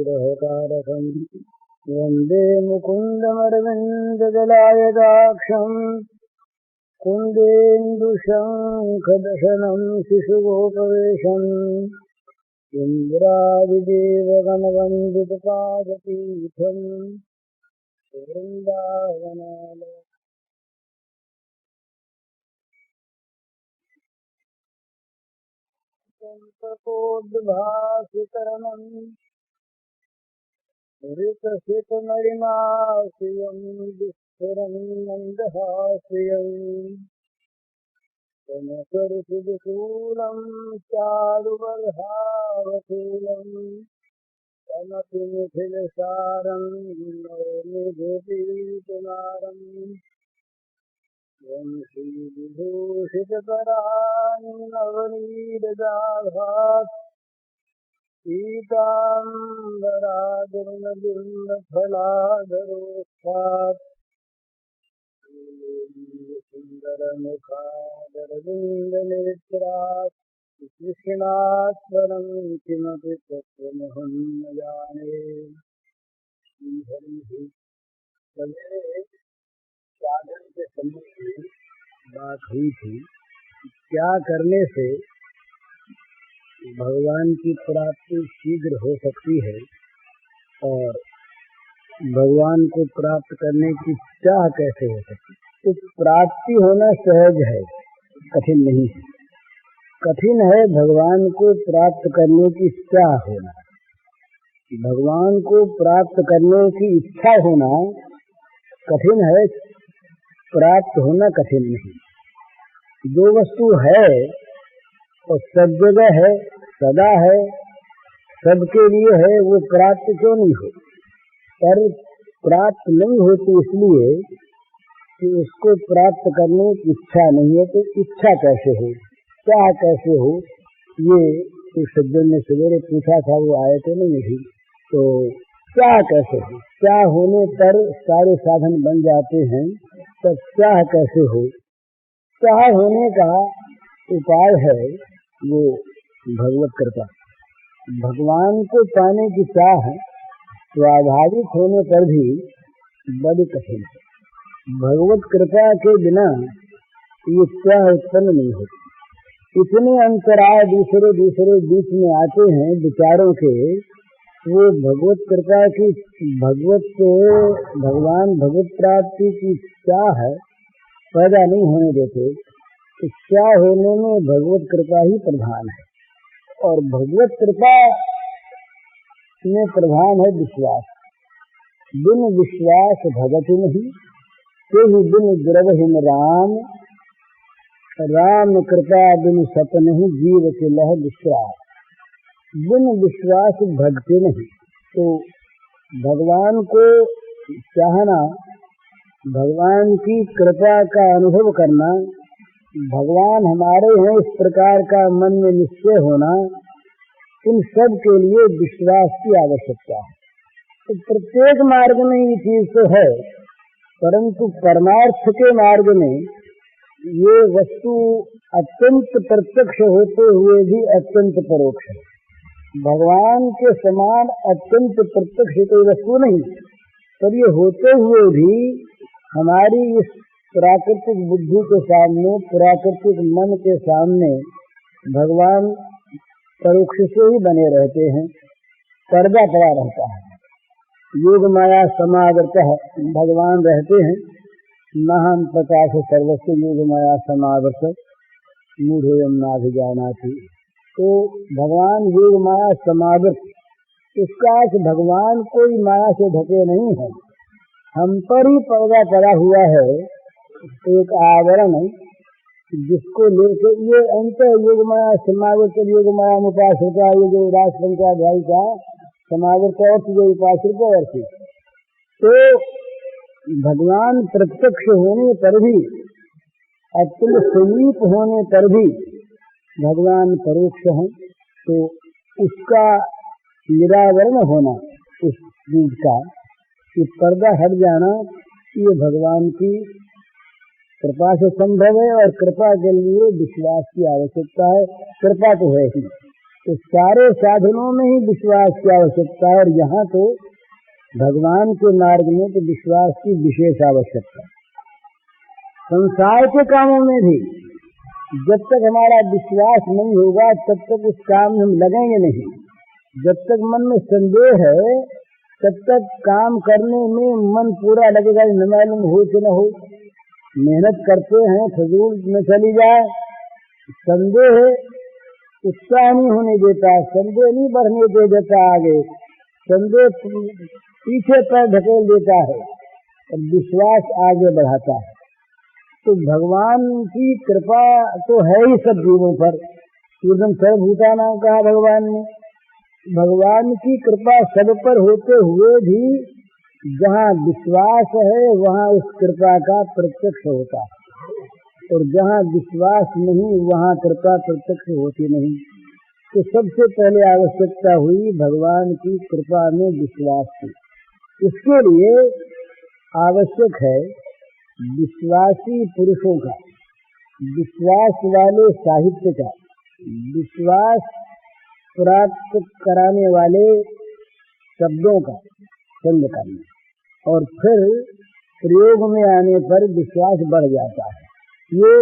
विग्रहकारकम् वन्दे मुकुन्दमरविन्ददलायदाक्षम् कुन्देन्दुशङ्खदशनम् शिशुगोपवेशम् इन्द्रादिदेवगणवन्दितपादपीठम् वृन्दावनालयम् चम्पकोद्भासितरमम् ऋतसितमणिमासियम् दुःस्थिरम् मन्दहास्यम् समकरुषिदुकूलम् चारुबर्हावतूलम् तमपि मिथिलसारम् नौमि गोपीकुमारम् वंशीविभूषितकरान् नवनीरदाभात् पीताम्बरादरुणबिम्बफलादरोत्थात् सुन्दरमुखादरविन्दनेत्रात् कृष्णात्वरं किमपि तत्त्वमहं न जाने। सवेरे साधन के संबंध में बात हुई थी। क्या करने से भगवान की प्राप्ति शीघ्र हो सकती है और भगवान को प्राप्त करने की चाह कैसे हो सकती है। तो प्राप्ति होना सहज है, कठिन नहीं है। कठिन है भगवान को प्राप्त करने की चाह होना। भगवान को प्राप्त करने की इच्छा होना कठिन है, प्राप्त होना कठिन नहीं। जो वस्तु है और सब जगह है, सदा है, सबके लिए है, वो प्राप्त क्यों नहीं हो। पर प्राप्त नहीं होती इसलिए कि उसको प्राप्त करने की इच्छा नहीं है। तो इच्छा कैसे हो, चाह कैसे हो, ये एक सज्जन ने सवेरे पूछा था, वो आए थे नहीं थी। तो चाह कैसे हो, चाह होने पर सारे साधन बन जाते हैं। तो चाह कैसे हो, चाह होने का उपाय है वो भगवत कृपा। भगवान को पाने की चाह स्वाभाविक होने पर भी बड़ी कठिन है। भगवत कृपा के बिना ये चाह उत्पन्न नहीं होती। इतने अंतराय दूसरे बीच में आते हैं विचारों के, वो भगवत कृपा की भगवान भगवत प्राप्ति की चाह पैदा नहीं होने देते। तो चाह होने में भगवत कृपा ही प्रधान है और भगवत कृपा में प्रधान है विश्वास। बिन विश्वास भगत नहीं, तेहि बिन द्रवहीन राम। राम कृपा बिन सत नहीं, जीव के लह विश्वास। बिन विश्वास भक्ति नहीं। तो भगवान को चाहना, भगवान की कृपा का अनुभव करना, भगवान हमारे हैं इस प्रकार का मन में निश्चय होना, इन सब के लिए विश्वास की आवश्यकता है। तो प्रत्येक मार्ग में ये चीज तो है, परंतु परमार्थ के मार्ग में ये वस्तु अत्यंत प्रत्यक्ष होते हुए भी अत्यंत परोक्ष है। भगवान के समान अत्यंत प्रत्यक्ष कोई वस्तु नहीं, पर ये होते हुए भी हमारी इस प्राकृतिक बुद्धि के सामने, प्राकृतिक मन के सामने भगवान परोक्ष से ही बने रहते हैं, पर्दा पड़ा रहता है। योग माया समावृत भगवान रहते हैं। महान प्रकाश सर्वस्व योग माया समावृत मूढ़ोयम नाभिजानाति। तो भगवान योग माया समावृत, इसका अर्थ भगवान कोई माया से ढके नहीं है, हम पर ही पर्दा पड़ा हुआ है, एक आवरण जिसको लेकर ये अंत योग माया समावृत योग माया उपासक का ये जो राष्ट्रपंचाध्याय का समावृत अर्थ जो उपासक का अर्थ। तो भगवान प्रत्यक्ष होने पर भी, अत्यंत समीप होने पर भी भगवान परोक्ष हैं। तो उसका निरावरण होना, उस चीज का ये पर्दा हट जाना, ये भगवान की कृपा से संभव है। और कृपा के लिए विश्वास की आवश्यकता है। कृपा तो है ही, तो सारे साधनों में ही विश्वास की आवश्यकता है, और यहाँ तो भगवान के मार्ग में तो विश्वास की विशेष आवश्यकता है। संसार के कामों में भी जब तक हमारा विश्वास नहीं होगा तब तक उस काम में हम लगेंगे नहीं। जब तक मन में संदेह है तब तक काम करने में मन पूरा लगेगा, न मालूम हो कि न हो। मेहनत करते हैं, फजूल में चली जाए, संदेह उत्साह नहीं होने देता, संदेह नहीं बढ़ने दे देता, आगे संदेह पीछे पैर ढकेल देता है और विश्वास आगे बढ़ाता है। तो भगवान की कृपा तो है ही सब जीवों पर, एकदम सर्वभूतानां कहा भगवान ने। भगवान की कृपा सब पर होते हुए भी जहाँ विश्वास है वहाँ उस कृपा का प्रत्यक्ष होता है, और जहाँ विश्वास नहीं वहाँ कृपा प्रत्यक्ष होती नहीं। तो सबसे पहले आवश्यकता हुई भगवान की कृपा में विश्वास की। इसके लिए आवश्यक है विश्वासी पुरुषों का, विश्वास वाले साहित्य का, विश्वास प्राप्त कराने वाले शब्दों का संग करना, और फिर प्रयोग में आने पर विश्वास बढ़ जाता है। ये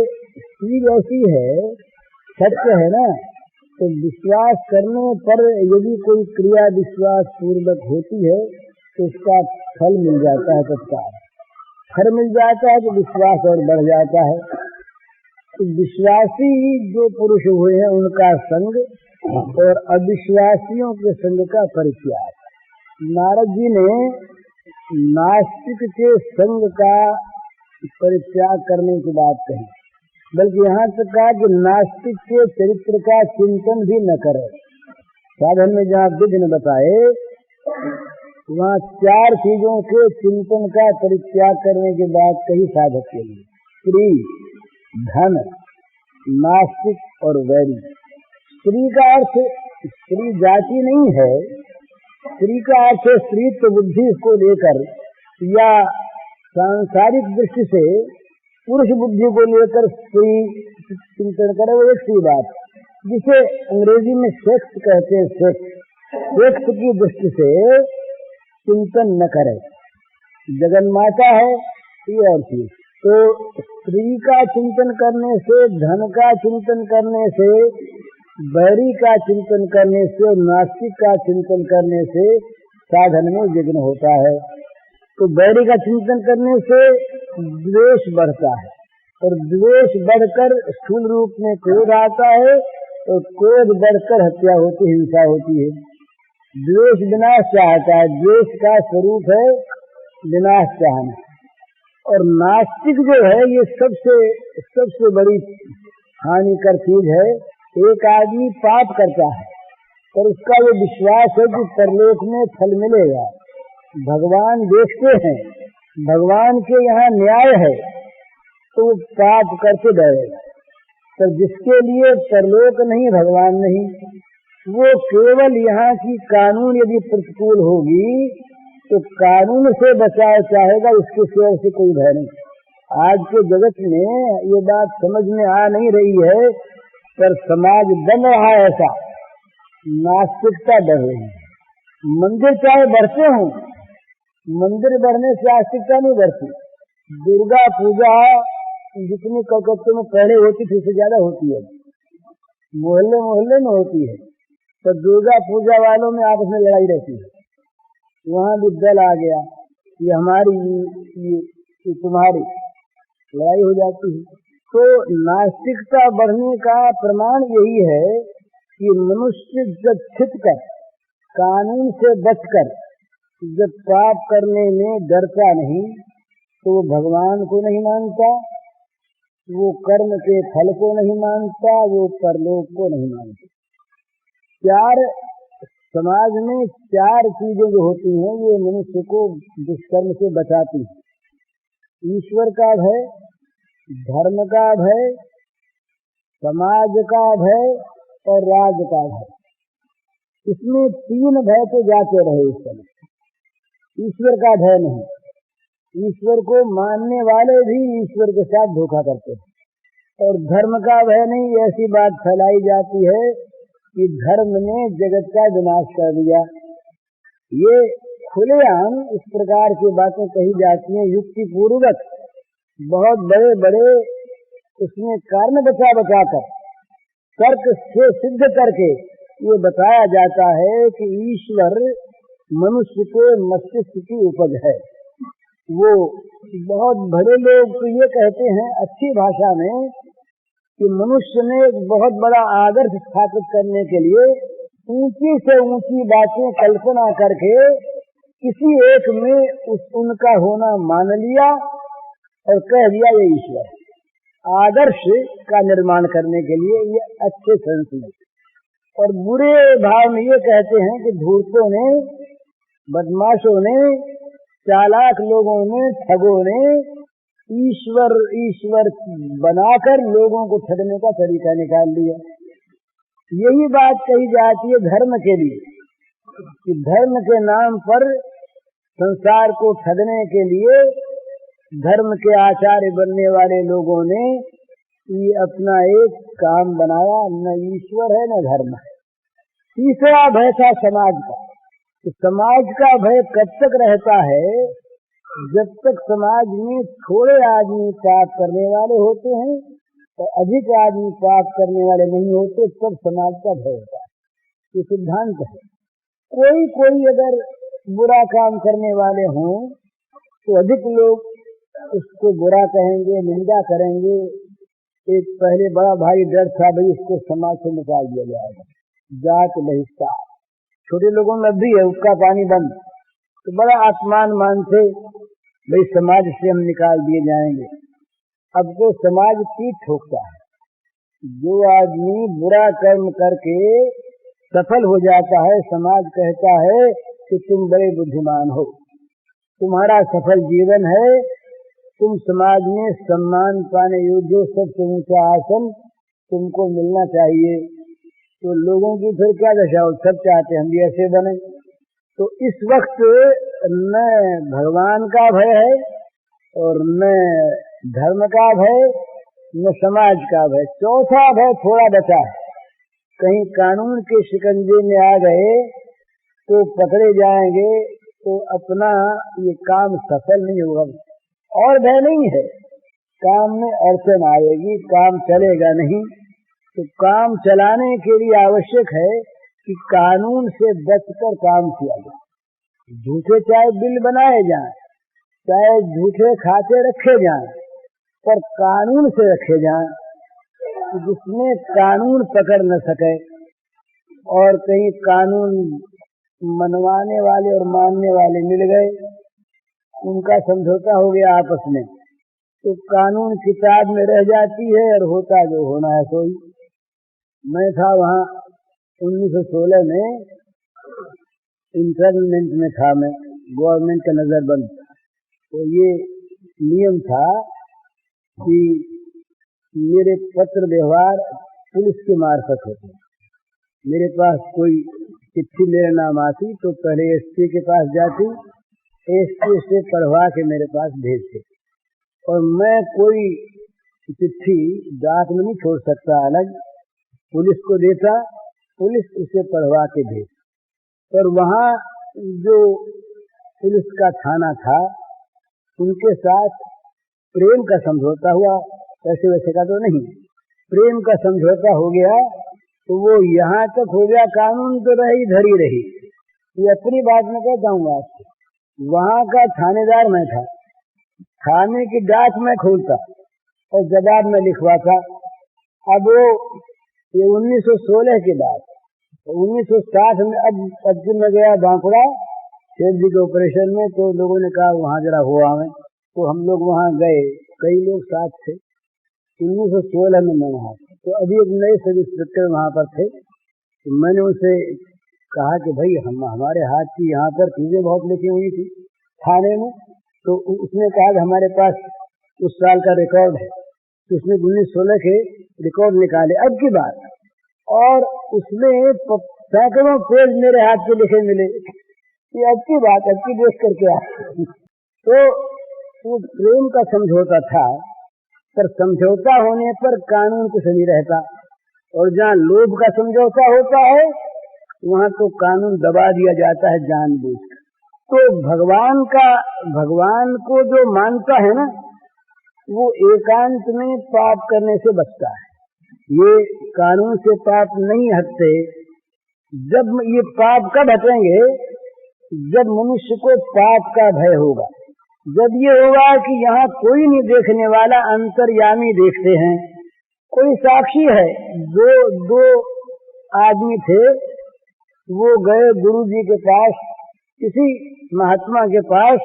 चीज ऐसी है, सत्य है ना। तो विश्वास करने पर यदि कोई क्रिया विश्वास पूर्वक होती है तो उसका फल मिल जाता है, तत्काल फल मिल जाता है, तो विश्वास और बढ़ जाता है। तो विश्वासी जो पुरुष हुए हैं उनका संग और अविश्वासियों के संग का परित्याग। नारद जी ने नास्तिक के संग का परित्याग करने की बात कही, बल्कि यहाँ तक कहा कि नास्तिक के चरित्र का चिंतन भी न करे। साधन में जहाँ विघ्न बताए वहाँ 4 चीजों के चिंतन का परित्याग करने की बात कही साधक के लिए: स्त्री, धन, नास्तिक और वैरी। स्त्री का अर्थ स्त्री जाति नहीं है, स्त्री का अर्थ है स्त्रीत्व बुद्धि को लेकर या सांसारिक दृष्टि से पुरुष बुद्धि को लेकर स्त्री चिंतन करे, वो एक सी बात जिसे अंग्रेजी में सेक्स कहते हैं। सेक्स की दृष्टि से चिंतन न करे। जगन माता है ये और चीज। तो स्त्री का चिंतन करने से, धन का चिंतन करने से, बैरी का चिंतन करने से और नास्तिक का चिंतन करने से साधन में विघ्न होता है। तो बैरी का चिंतन करने से द्वेष बढ़ता है, और द्वेष बढ़कर स्थूल रूप में क्रोध आता है, और क्रोध बढ़कर हत्या होती, हिंसा होती है। द्वेष विनाश चाहता है, द्वेष का स्वरूप है विनाश चाहना। और नास्तिक जो है ये सबसे बड़ी हानिकर चीज है। एक आदमी पाप करता है और उसका ये विश्वास है कि परलोक में फल मिलेगा, भगवान देखते हैं, भगवान के यहाँ न्याय है, तो वो पाप करके डरेगा। तो जिसके लिए परलोक नहीं, भगवान नहीं, वो केवल यहाँ की कानून यदि प्रतिकूल होगी तो कानून से बचाव चाहेगा, उसके सिवा से कोई भय नहीं। आज के जगत में ये बात समझ में आ नहीं रही है, पर समाज बन रहा है ऐसा, नास्तिकता बढ़ रही है। मंदिर चाहे बढ़ते हों, मंदिर बढ़ने से आस्तिकता नहीं बढ़ती। दुर्गा पूजा जितनी कलकत्ते में पहले होती थी उससे ज्यादा होती है, मोहल्ले मोहल्ले में होती है। तो दुर्गा पूजा वालों में आपस में लड़ाई रहती है, वहाँ भी दल आ गया, ये हमारी ये तुम्हारी, लड़ाई हो जाती है। तो नास्तिकता बढ़ने का प्रमाण यही है कि मनुष्य जब छिपकर कानून से बचकर जब पाप करने में डरता नहीं, तो वो भगवान को नहीं मानता, वो कर्म के फल को नहीं मानता, वो परलोक को नहीं मानता। 4 समाज में 4 चीजें जो होती हैं ये मनुष्य को दुष्कर्म से बचाती हैं: ईश्वर का भय, धर्म का भय, समाज का भय और राज का भय। इसमें 3 भय तो जाते रहे इस समय। ईश्वर का भय नहीं, ईश्वर को मानने वाले भी ईश्वर के साथ धोखा करते हैं। और धर्म का भय नहीं, ऐसी बात फैलाई जाती है कि धर्म ने जगत का विनाश कर दिया। ये खुलेआम इस प्रकार की बातें कही जाती हैं, युक्ति पूर्वक बहुत बड़े बड़े उसमें कारण बचा कर तर्क से सिद्ध करके ये बताया जाता है कि ईश्वर मनुष्य के मस्तिष्क की उपज है। वो बहुत बड़े लोग तो ये कहते हैं अच्छी भाषा में कि मनुष्य ने एक बहुत बड़ा आदर्श स्थापित करने के लिए ऊंची से ऊंची बातें कल्पना करके किसी एक में उनका होना मान लिया और कह दिया ये ईश्वर है। आदर्श का निर्माण करने के लिए ये अच्छे सेंस में, और बुरे भाव में ये कहते हैं कि धूर्तों ने, बदमाशों ने, चालाक लोगों ने, ठगों ने ईश्वर ईश्वर बनाकर लोगों को ठगने का तरीका निकाल लिया। यही बात कही जाती है धर्म के लिए कि धर्म के नाम पर संसार को ठगने के लिए धर्म के आचार्य बनने वाले लोगों ने ये अपना एक काम बनाया, न ईश्वर है न धर्म है। तीसरा भय था समाज का। तो समाज का भय कब तक रहता है? जब तक समाज में थोड़े आदमी पाप करने वाले होते हैं और अधिक आदमी पाप करने वाले नहीं होते, तब समाज का भय होता है। ये सिद्धांत है। कोई अगर बुरा काम करने वाले हों तो अधिक लोग उसको बुरा कहेंगे, निंदा करेंगे। एक पहले बड़ा भारी डर था, भाई इसको समाज से निकाल दिया जाएगा, जात बहिष्कार। छोटे लोगों में भी है, उसका पानी बंद, तो बड़ा आत्मान मानते भाई समाज से हम निकाल दिए जाएंगे। अब तो समाज पीठ ठोकता है। जो आदमी बुरा कर्म करके सफल हो जाता है, समाज कहता है कि तुम बड़े बुद्धिमान हो, तुम्हारा सफल जीवन है, तुम समाज में सम्मान पाने योग्य, सबसे ऊंचा आसन तुमको मिलना चाहिए। तो लोगों की फिर क्या दशा हो? सब चाहते हम भी ऐसे बने। तो इस वक्त न भगवान का भय है और न धर्म का भय, न समाज का भय। चौथा भय थोड़ा बचा है, कहीं कानून के शिकंजे में आ गए तो पकड़े जाएंगे तो अपना ये काम सफल नहीं होगा। और भय नहीं है, काम में अड़चन आएगी, काम चलेगा नहीं। तो काम चलाने के लिए आवश्यक है कि कानून से बचकर काम किया जाए। झूठे चाहे बिल बनाए जाएं, चाहे झूठे खाते रखे जाएं, पर कानून से रखे जाएं, जिसमें कानून पकड़ न सके। और कहीं कानून मनवाने वाले और मानने वाले मिल गए, उनका समझौता हो गया आपस में, तो कानून किताब में रह जाती है और होता जो होना है सोई। मैं था वहाँ 1916 में, इंटरमेंट में था मैं, गवर्नमेंट का नजरबंद। तो ये नियम था कि मेरे पत्र व्यवहार पुलिस के मार्फत होते। मेरे पास कोई चिट्ठी मेरे नाम आती तो पहले एसपी के पास जाती, एसपी से पढ़वा के मेरे पास भेजते। और मैं कोई चिट्ठी डाक में नहीं छोड़ सकता, अलग पुलिस को देता, पुलिस उसे पढ़वा के भेज। और वहाँ जो पुलिस का थाना था उनके साथ प्रेम का समझौता हुआ, वैसे वैसे का तो नहीं, प्रेम का समझौता हो गया। तो वो यहाँ तक हो गया, कानून तो रही धरी रही। ये अपनी बात में कहता हूँ आपको, वहाँ का थानेदार मैं था, थाने की डाक में खोलता और जवाब में लिखवाता। अब वो ये 1916 की बात, 1960 में अब मैं गया बांकुड़ा शेर जी के ऑपरेशन में, तो लोगों ने कहा वहाँ जरा हो आवे, तो हम लोग वहाँ गए, कई लोग साथ थे। 1916 में मैं वहाँ, तो अभी एक नए सब इंस्पेक्टर वहाँ पर थे। तो मैंने उनसे कहा कि भाई हमारे हाथ की यहाँ पर चीजें बहुत लिखी हुई थी थाने में। तो उसने कहा कि हमारे पास उस साल का रिकॉर्ड है। तो उसने 1916 के रिकॉर्ड निकाले अब की बात, और उसमें सैकड़ों पेज मेरे हाथ के लिखे मिले। ये अब की बात, अब की देख करके आए। तो वो प्रेम का समझौता था, पर समझौता होने पर कानून कुछ नहीं रहता। और जहाँ लोभ का समझौता होता है वहाँ तो कानून दबा दिया जाता है जानबूझकर। तो भगवान को जो मानता है ना, वो एकांत में पाप करने से बचता है। ये कानून से पाप नहीं हटते। जब ये पाप कब हटेंगे? जब मनुष्य को पाप का भय होगा, जब ये होगा कि यहाँ कोई नहीं देखने वाला, अंतर्यामी देखते हैं, कोई साक्षी है। दो आदमी थे, वो गए गुरु जी के पास, किसी महात्मा के पास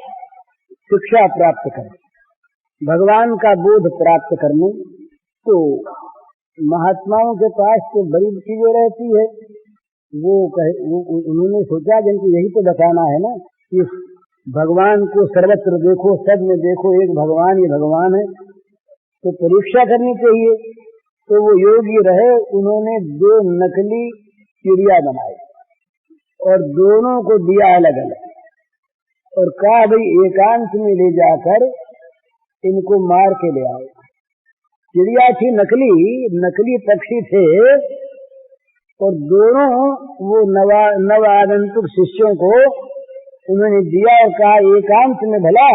शिक्षा प्राप्त करने, भगवान का बोध प्राप्त करने। तो महात्माओं के पास तो बड़ी चीजें रहती है। उन्होंने सोचा जिनको यही तो बताना है ना कि भगवान को सर्वत्र देखो, सब में देखो, एक भगवान ही भगवान है, तो परीक्षा करनी चाहिए। तो वो योगी रहे, उन्होंने 2 नकली चिड़िया बनाई और दोनों को दिया अलग अलग और कहा भाई एकांत में ले जाकर इनको मार के ले आओ। चिड़िया थी नकली पक्षी थे और दोनों वो नव आगंतुक शिष्यों को उन्होंने दिया और कहा एकांत में भला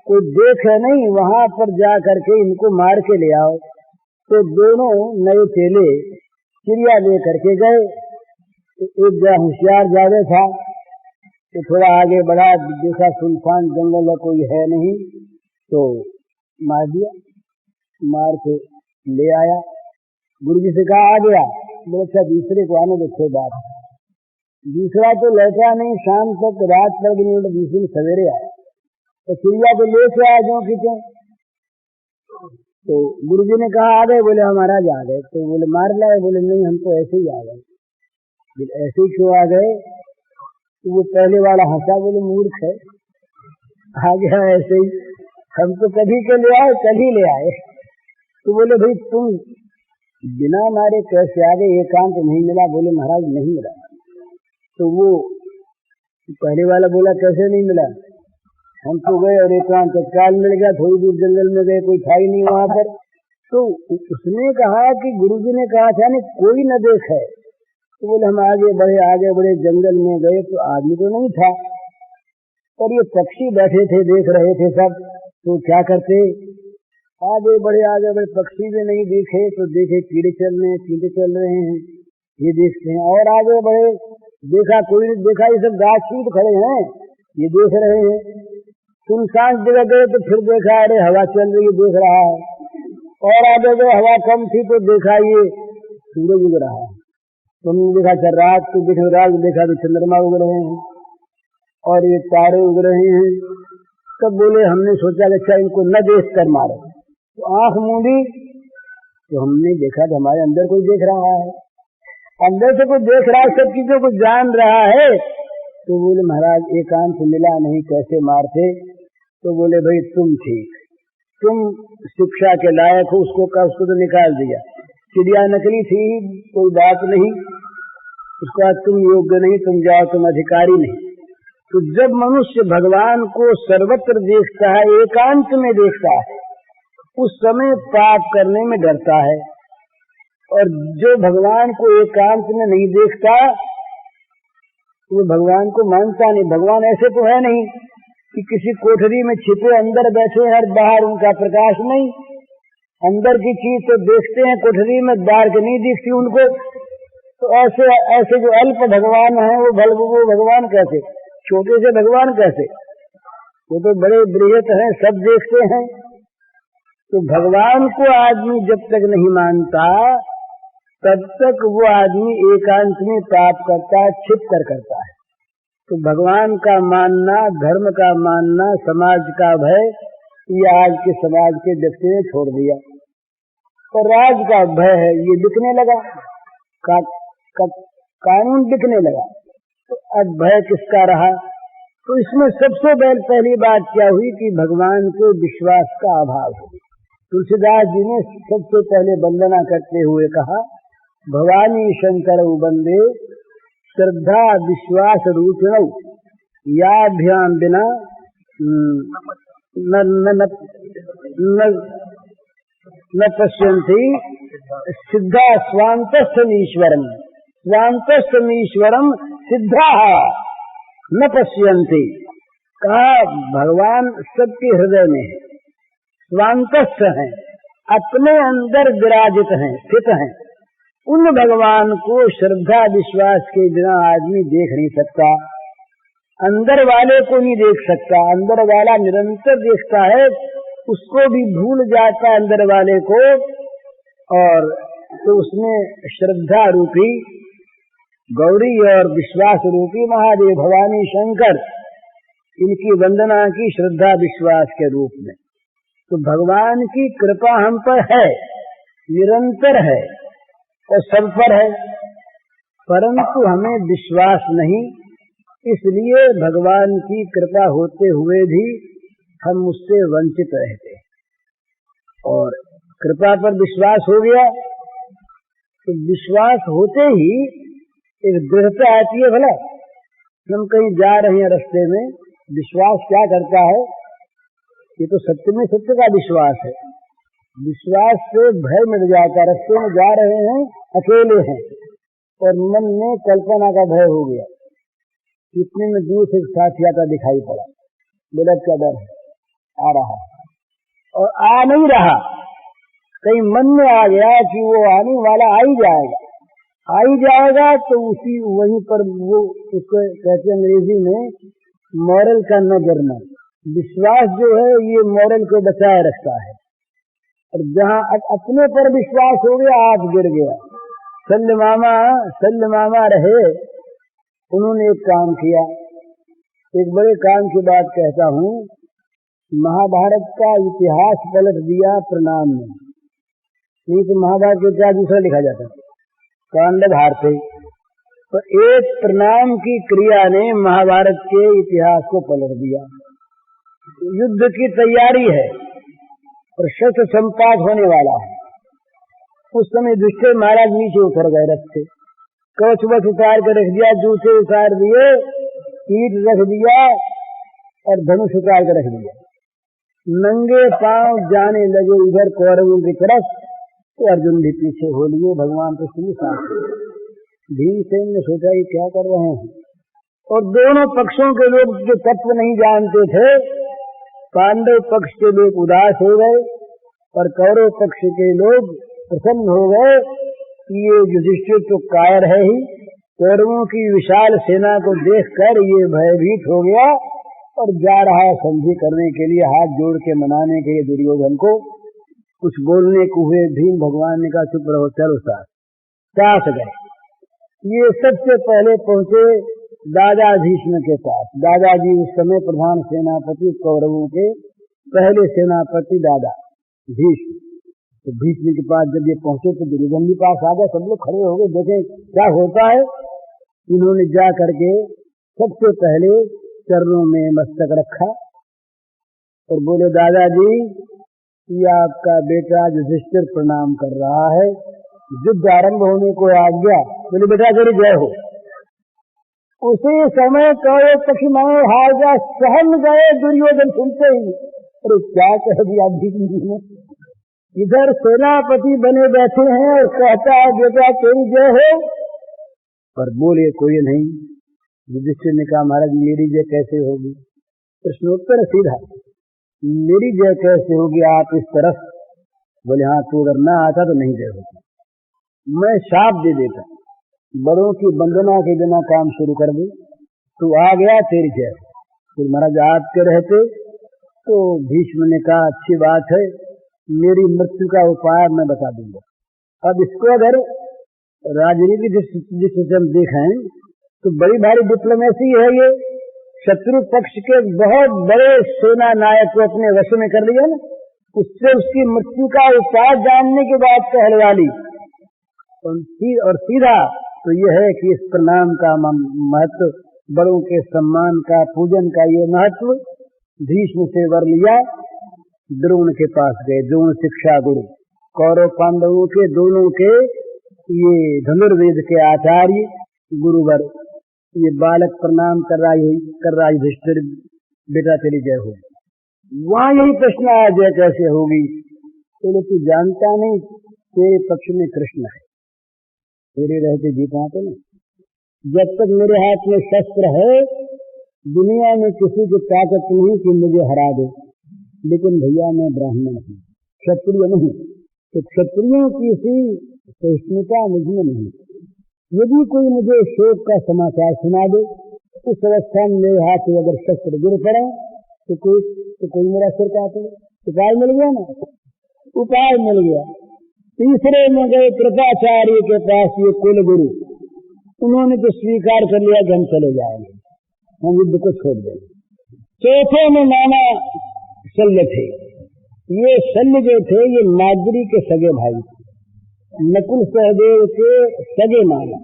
कोई देखे नहीं, वहां पर जा करके इनको मार के ले आओ। तो दोनों नए चेले चिड़िया ले करके गए। तो एक जरा होशियार ज्यादा था, तो थोड़ा आगे बढ़ा, देखा सुनसान जंगल है, कोई है नहीं, तो मार दिया, मार के ले आया। गुरु जी से कहा आ गया, बोले अच्छा दूसरे को आने दो बात। दूसरा तो लौटा नहीं, शाम तक रात पड़ गई, दूसरे सवेरे आया तो चिड़िया को लेके आया जो खींचे। तो गुरु जी ने कहा आ गए? बोले हमारा आ गए। तो बोले मार लाए? बोले नहीं, हम तो ऐसे ही आ गए। ऐसे ही क्यों आ गए? तो वो पहले वाला हंसा, बोले मूर्ख है, आ गया ऐसे ही, हम तो कभी के ले आए, कल ही ले आए। तो बोले भाई तुम बिना मारे कैसे आ गए? एकांत नहीं मिला? बोले महाराज नहीं मिला। तो वो पहले वाला बोला कैसे नहीं मिला? हम तो गए और एकांत तत्काल मिल गया, थोड़ी दूर जंगल में गए, कोई था ही नहीं वहां पर। तो उसने कहा कि गुरुजी ने कहा था नहीं कोई न देखे। तो बोले हम आगे बढ़े जंगल में गए तो आदमी तो नहीं था, और ये पक्षी बैठे थे, देख रहे थे सब। तो क्या करते? आगे बढ़े पक्षी भी नहीं दिखे, तो देखे कीड़े चल रहे हैं, ये देखते हैं। और आगे बढ़े, देखा कोई नहीं देखा, ये सब गाछ छीट खड़े हैं, ये देख रहे हैं। सुनसान जगह गए तो फिर देखा अरे हवा चल रही है, देख रहा है। और आगे गए, हवा कम थी तो देखा ये सूरज उग रहा है। तुमने देखा चल रात को देखा तो चंद्रमा उग रहे हैं और ये तारे उग रहे हैं। तब बोले हमने सोचा कि अच्छा इनको न देख कर मारे। तो आंख मूंदी तो हमने देखा कि हमारे अंदर कोई देख रहा है, अंदर से कोई देख रहा है, सब चीजों को जान रहा है। तो बोले महाराज एकांत मिला नहीं, कैसे मारते? तो बोले भाई तुम ठीक, तुम शिक्षा के लायक हो, उसको तो निकाल दिया। चिड़िया नकली थी, कोई बात नहीं, उसका तुम योग्य नहीं, तुम जाओ, तुम अधिकारी नहीं। तो जब मनुष्य भगवान को सर्वत्र देखता है, एकांत में देखता है, उस समय पाप करने में डरता है। और जो भगवान को एकांत में नहीं देखता वो भगवान को मानता नहीं। भगवान ऐसे तो है नहीं कि किसी कोठरी में छिपे अंदर बैठे हैं और बाहर उनका प्रकाश नहीं। अंदर की चीज तो देखते हैं कोठरी में, बाहर की नहीं दिखती उनको। तो ऐसे जो अल्प भगवान है वो भगवान कैसे? छोटे से भगवान कैसे? वो तो बड़े बृहत हैं, सब देखते हैं। तो भगवान को आदमी जब तक नहीं मानता तब तक वो आदमी एकांत में पाप करता है, छिप कर करता है। तो भगवान का मानना, धर्म का मानना, समाज का भय, ये आज के समाज के व्यक्ति ने छोड़ दिया। तो राज का भय है, ये बिकने लगा, कानून बिकने लगा। तो अब भय किसका रहा? तो इसमें सबसे पहली बात क्या हुई कि भगवान के विश्वास का अभाव हुआ। तुलसीदास जी ने सबसे पहले वंदना करते हुए कहा, भवानी शंकर वंदे श्रद्धा विश्वास रूपिणौ याभ्याम बिना न पश्यन्ति सिद्धा स्वान्तस्थमीश्वरम, स्वान्तस्थमीश्वरम सिद्धा न पश्यन्ति। कहा भगवान सबके हृदय में है, स्वांतस्थ हैं, अपने अंदर विराजित हैं, स्थित हैं। उन भगवान को श्रद्धा विश्वास के बिना आदमी देख नहीं सकता, अंदर वाले को नहीं देख सकता। अंदर वाला निरंतर देखता है, उसको भी भूल जाता है अंदर वाले को, और तो उसमें श्रद्धा रूपी गौरी और विश्वास रूपी महादेव भवानी शंकर, इनकी वंदना की श्रद्धा विश्वास के रूप में। तो भगवान की कृपा हम पर है, निरंतर है और सब पर है, परंतु हमें विश्वास नहीं, इसलिए भगवान की कृपा होते हुए भी हम उससे वंचित रहते। और कृपा पर विश्वास हो गया तो विश्वास होते ही एक दृढ़ता आती है। भला हम कहीं जा रहे हैं, रास्ते में विश्वास क्या करता है, ये तो सत्य में सत्य का विश्वास है। विश्वास से भय मिट जाता है। रास्ते में जा रहे हैं, अकेले हैं और मन में कल्पना का भय हो गया। इतने में दूर से साथी आता दिखाई पड़ा, बोला क्या डर है, आ रहा है और आ नहीं रहा, कहीं मन में आ गया कि वो आने वाला आ ही जाएगा, तो उसी वहीं पर वो उसको कहते हैं अंग्रेजी में मॉरल का न गिरना। विश्वास जो है ये मॉरल को बचाए रखता है, और जहाँ अपने पर विश्वास हो गया आप गिर गया। सल्ल मामा रहे, उन्होंने एक काम किया, एक बड़े काम की बात कहता हूँ। महाभारत का इतिहास पलट दिया प्रणाम में। नहीं तो महाभारत के क्या दूसरा लिखा जाता, कांड हारते। तो एक प्रणाम की क्रिया ने महाभारत के इतिहास को पलट दिया। युद्ध की तैयारी है और शस्त्र संपात होने वाला है। उस समय युधिष्ठिर महाराज नीचे उतर गए, रथ से कवच वच उतार कर रख दिया, जूते उतार दिए, ईट रख दिया और धनुष उतार कर रख दिया। नंगे पांव जाने लगे इधर कौरवों की तरफ, तो अर्जुन भी पीछे हो लिए, भगवान तो सुनी साथ। भीमसेन ने सोचा ये क्या कर रहे हैं, और दोनों पक्षों के लोग जो तत्व नहीं जानते थे, पांडव पक्ष के लोग उदास हो गए और कौरव पक्ष के लोग प्रसन्न हो गए कि ये युधिष्ठिर तो कायर है ही। कौरवों की विशाल सेना को देखकर ये भयभीत हो गया और जा रहा है संधि करने के लिए, हाथ जोड़ के मनाने के लिए दुर्योधन को। कुछ बोलने को हुए, भीम भगवान ने कहा चुप रहो, चलो साथ गए। ये सबसे पहले पहुंचे दादा भीष्म के पास। दादाजी उस समय प्रधान सेनापति कौरवों के पहले सेनापति दादा भीष्म। तो भीष्म के पास जब ये पहुंचे तो दुर्योधन के पास आ गए, सब लोग खड़े हो गए, देखे क्या होता है। इन्होंने जा करके सबसे पहले चरणों में मस्तक रखा और बोले दादाजी ये आपका बेटा युधिष्ठिर प्रणाम कर रहा है, युद्ध आरंभ होने को आ गया, बोले बेटा तेरी जय हो। उसी समय कौरव पक्ष में हार गया, सहम गए दुर्योधन सुनते ही। अरे क्या कह दिया भीष्म जी ने, इधर सेनापति बने बैठे हैं और कहता है बेटा तेरी जय हो, पर बोले कोई नहीं। युधिष्ठिर ने कहा महाराज मेरी जय कैसे होगी, प्रश्नोत्तर सीधा, मेरी जय कैसे होगी आप इस तरफ। बोले हाँ तू अगर ना आता तो नहीं जय होगी, मैं शाप दे देता, बड़ों की वंदना के बिना काम शुरू कर दे, तू आ गया तेरी जय। फिर महाराज आपके रहते तो भीष्म ने कहा अच्छी बात है, मेरी मृत्यु का उपाय मैं बता दूंगा। अब इसको अगर राजनीति दृष्टि से हम देखें तो बड़ी भारी डिप्लोमेसी है ये। शत्रु पक्ष के बहुत बड़े सेना नायक को अपने वश में कर लिया ना, उससे उसकी मृत्यु का उपाय जानने के बाद कहलवाली और सीधा तो ये है कि इस प्रणाम का महत्व, बड़ों के सम्मान का, पूजन का ये महत्व। भीष्म से वर लिया, द्रोण के पास गए, द्रोण शिक्षा गुरु, कौरव पांडवों के दोनों के ये धनुर्वेद के आचार्य गुरुवर। ये बालक प्रणाम कर रहा है युधिष्ठिर बेटा तेरी जय हो। वहां यही प्रश्न आया जय कैसे होगी। बोले तू जानता नहीं तेरे पक्ष में कृष्ण है, तेरे रहते जी पाते नहीं। जब तक मेरे हाथ में शस्त्र है दुनिया में किसी की ताकत नहीं कि मुझे हरा दे। लेकिन भैया मैं ब्राह्मण हूँ, क्षत्रिय नहीं, तो क्षत्रियों की सी सहिष्णुता मुझमें नहीं। यदि कोई मुझे शोक का समाचार सुना दे उस अवस्था में मेरे हाथ से अगर शस्त्र गिर पड़े तो कोई मेरा सिर काटे। उपाय मिल गया ना, उपाय मिल गया। तीसरे में गए कृपाचार्य के पास, ये कुल गुरु, उन्होंने तो स्वीकार कर लिया कि हम चले जाएंगे, हम युद्ध को छोड़ देंगे। चौथे में नाना शल्य थे। ये शल्य जो थे ये माद्री के सगे भाई, नकुल सहदेव के सगे नाना,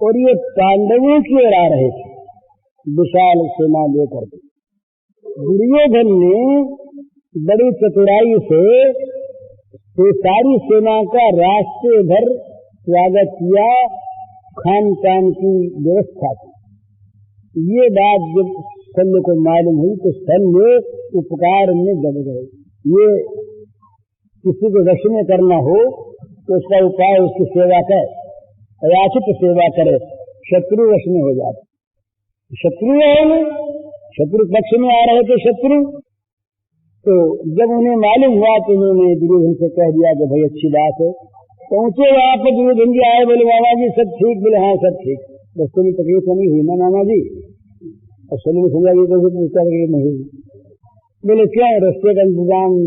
और ये पांडवों की ओर आ रहे थे विशाल सेना लेकर के। दुर्योधन ने बड़ी चतुराई से सारी सेना का रास्ते भर स्वागत किया, खान पान की व्यवस्था की। ये बात जब शल्य को मालूम हुई तो शल्य उपकार में दब गए। ये किसी को वश में करना हो तो उसका उपाय उसकी सेवा कर, अयाचित सेवा करे, शत्रु वश में हो जाते। शत्रु है, शत्रु पक्ष में आ रहे थे शत्रु, तो जब उन्हें मालूम हुआ तो उन्होंने दुर्योधन से कह दिया कि भाई अच्छी बात है। पहुंचे वहां पर दुर्योधन जी आए, बोले मामा जी सब ठीक? बोले हाँ सब ठीक। रस्ते में तकलीफ नहीं हुई ना मामा जी? और शल्य ने समझा कि पूछता तकलीफ नहीं हुई। बोले क्या रस्ते का इंतजाम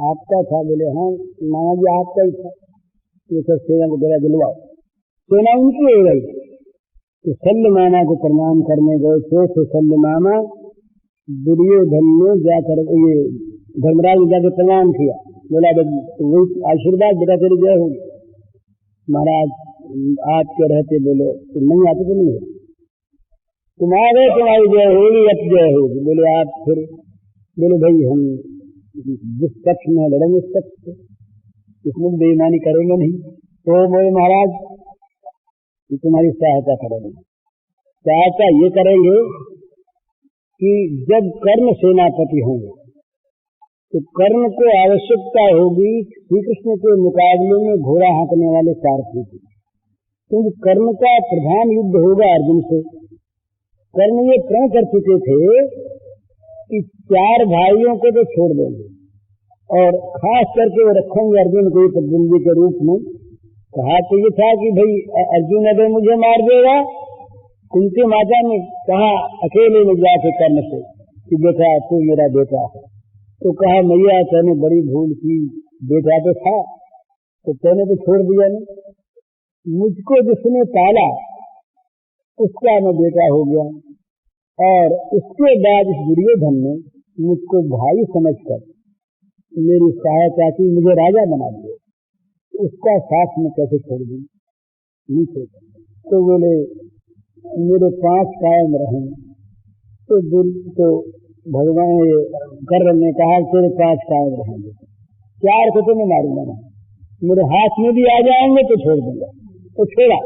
आपका था? बोले हाँ मामा जी आपका ही था। ये सब सेना को जरा दिलवाओ। सेना उनकी हो गई तो शल्य मामा को प्रणाम करने गए थे। शल्य मामा दुर्योधन ने जाकर ये धर्मराज ने जाकर प्रणाम किया, बोला वही आशीर्वाद बेटा तेरी जय होगी। महाराज आपके रहते बोले तुम नहीं आते तो नहीं हो, तुम आ गए तुम्हारी जय होगी, अब जय होगी। बोले आप फिर? बोले भाई हम जिस पक्ष में लड़ेंगे उस पक्ष से, इसमें बेईमानी करेंगे नहीं। तो बोले महाराज तुम्हारी सहायता करेंगे। सहायता ये करेंगे कि जब कर्ण सेनापति होंगे तो कर्ण को आवश्यकता होगी श्री कृष्ण के मुकाबले में घोड़ा हाँकने वाले सारथी की, क्योंकि कर्ण का प्रधान युद्ध होगा अर्जुन से। कर्ण ये प्रण कर चुके थे कि 4 भाइयों को तो छोड़ देंगे और खास करके वो रखेंगे अर्जुन को प्रतिद्वंदी के रूप में। कहा तो ये था कि भाई अर्जुन अगर मुझे मार देगा, कुंती माता ने कहा अकेले में जाके कर्ण से कि बेटा तू मेरा बेटा है। तो कहा मैया तूने बड़ी भूल की, बेटा तो था तो तूने तो छोड़ दिया नहीं। मुझको जिसने पाला उसका मैं बेटा हो गया, और उसके बाद इस दुर्योधन ने मुझको भाई समझकर मेरी सहायता की, मुझे राजा बना दिया, उसका साथ में कैसे छोड़ दी? नहीं छोड़। तो बोले मेरे 5 कायम रहे। तो भगवान कर्ण ने कहा तेरे 5 कायम रहेंगे, 4 को तो मैं मारूंगा नहीं, मेरे हाथ में भी आ जाएंगे तो छोड़ दूंगा। तो छोड़ा,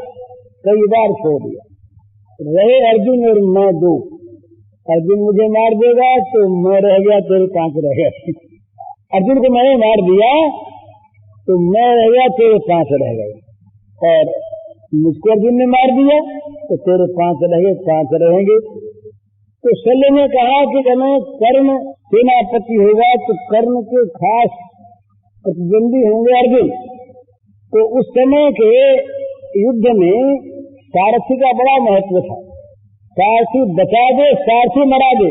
कई बार छोड़ दिया। रहे अर्जुन और मैं 2। अर्जुन मुझे मार देगा तो मैं रह गया, तेरे 5 रह गए। अर्जुन को मैंने मार दिया तो मैं रह गया, तेरे 5 रह गए, और मुझको अर्जुन ने मार दिया तो तेरे 5 रह गए, 5 रहेंगे। तो शल्य ने कहा कि मैं कर्ण सेनापति होगा तो कर्ण के खास प्रतिद्वंदी होंगे अर्जुन। तो उस समय के युद्ध में सारथी का बड़ा महत्व था। सारथी बचा दे, सारथी मरा दे।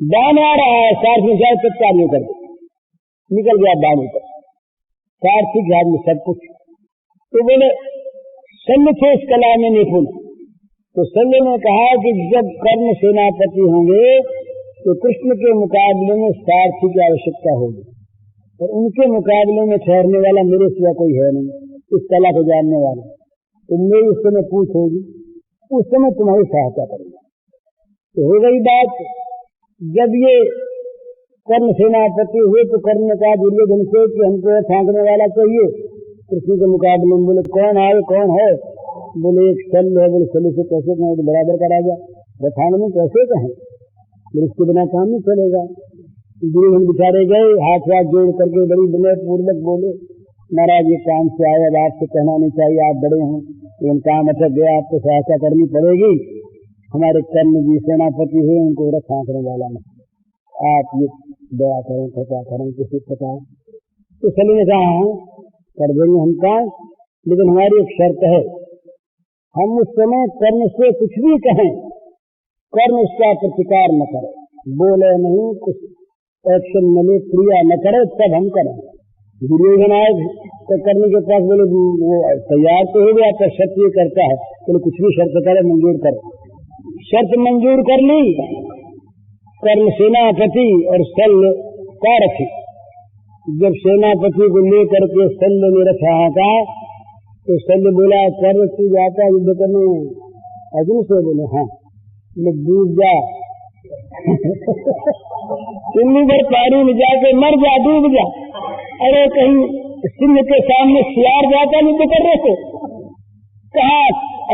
बाण आ रहा है, सारथी जाए तत्काल कर दे, निकल गया बाण पर, सारथी के हाथ में सब कुछ। तो बोले शल्य थे इस कला में निपुण। तो शल्य ने कहा कि जब कर्ण सेनापति होंगे तो कृष्ण के मुकाबले में सारथी की आवश्यकता होगी, और उनके मुकाबले में ठहरने वाला मेरे सिवा कोई है नहीं इस कला को जानने वाला। तो मेरी उस समय पूछ होगी, उस समय तुम्हारी सहायता करूंगा। तो हो गई बात। जब ये कर्ण सेनापति हुए तो कर्ण ने कहा दुर्योधन से कि हमको फांकने वाला चाहिए कृष्ण के मुकाबले में। बोले कौन आए, कौन है? बोले एक शल्य है। बोले शल्य से कैसे कहें? तो बराबर का राजा रथान में कैसे कहें? बोले इसके बिना काम नहीं चलेगा। दुर्योधन बेचारे गए, हाथ हाथ जोड़ करके बड़ी विनय पूर्वक बोले, महाराज ये काम से आए, अब आपसे कहना नहीं चाहिए, आप बड़े हैं, लेकिन काम अटक गया, आपको सहायता करनी पड़ेगी। हमारे कर्ण जी सेनापति हुए, उनको रखा करने वाला नहीं, आप ये दया करें, कृपा करें, किसी प्रकार। तो सली ने कहा कर देंगे हम काम, लेकिन हमारी एक शर्त है, हम उस समय कर्ण से कुछ भी कहें, कर्ण उसका प्रतिकार न करे, बोले नहीं, कुछ एक्शन न ले, क्रिया न करे, तब हम करें। दुर्योधन आए तो कर्ण के पास, बोले वो तैयार तो हो गया, पर शर्त ये करता है, बोले कुछ भी शर्त करे मंजूर करे। शर्त मंजूर कर ली। कर्ण सेनापति और शल्य का रखी। जब सेनापति को लेकर के शल्य ने रखा था, तो शल्य बोला, कर्ण तू जाता युद्ध करने अर्जुन से? बोले हाँ। डूब जा चुन्नी भर पानी में जाके मर जा, डूब जा। अरे कहीं सिंह के सामने सियार जाता युद्ध कर रहे थे, कहा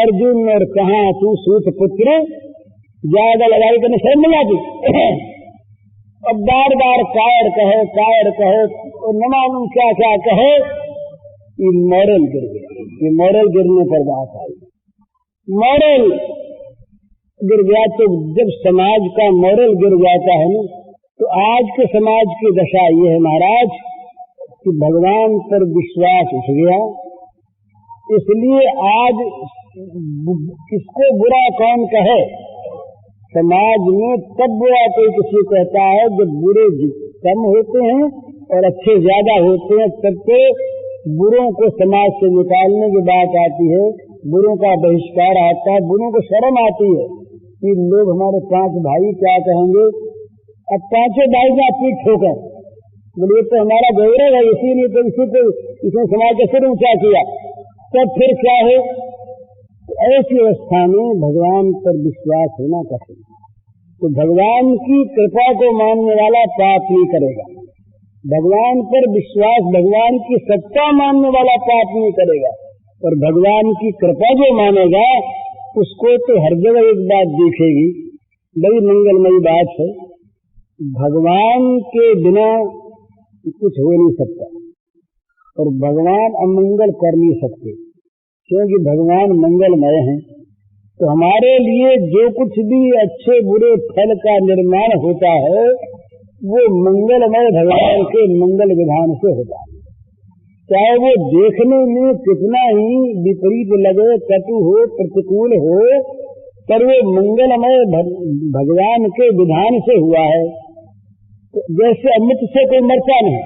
अर्जुन और कहा तू सूत पुत्र, ज्यादा लड़ाई करने शर्म नहीं आती। अब बार बार कायर कहे और न मालूम क्या क्या कहे, ये मॉरल गिर गया। ये मॉरल गिरने पर बात आई, मॉरल गिर गया। तो जब समाज का मॉरल गिर जाता है ना, तो आज के समाज की दशा ये है महाराज कि भगवान पर विश्वास उठ गया, इसलिए आज किसको बुरा कौन कहे, समाज में तब बुरा कोई किसी कहता है जब बुरे कम होते हैं और अच्छे ज्यादा होते हैं, तब तो बुरों को समाज से निकालने की बात आती है, बुरों का बहिष्कार आता है, बुरों को शर्म आती है कि लोग हमारे 5 भाई क्या कहेंगे। अब 5 भाई का पीठ ठोकर बोले तो हमारा गौरव है, इसीलिए तो इसने समाज का सिर ऊंचा किया, तब फिर क्या है। ऐसी अवस्था में भगवान पर विश्वास होना कठिन। तो भगवान की कृपा को मानने वाला पाप नहीं करेगा, भगवान पर विश्वास, भगवान की सत्ता मानने वाला पाप नहीं करेगा, और भगवान की कृपा जो मानेगा उसको तो हर जगह एक बात दिखेगी। बड़ी मंगलमयी बात है, भगवान के बिना कुछ हो नहीं सकता और भगवान अमंगल कर नहीं सकते, क्योंकि भगवान मंगलमय हैं। तो हमारे लिए जो कुछ भी अच्छे बुरे फल का निर्माण होता है वो मंगलमय भगवान के मंगल विधान से होता है, चाहे वो देखने में कितना ही विपरीत लगे, कटु हो, प्रतिकूल हो, पर वो मंगलमय भगवान के विधान से हुआ है। तो जैसे अमृत से कोई मरता नहीं,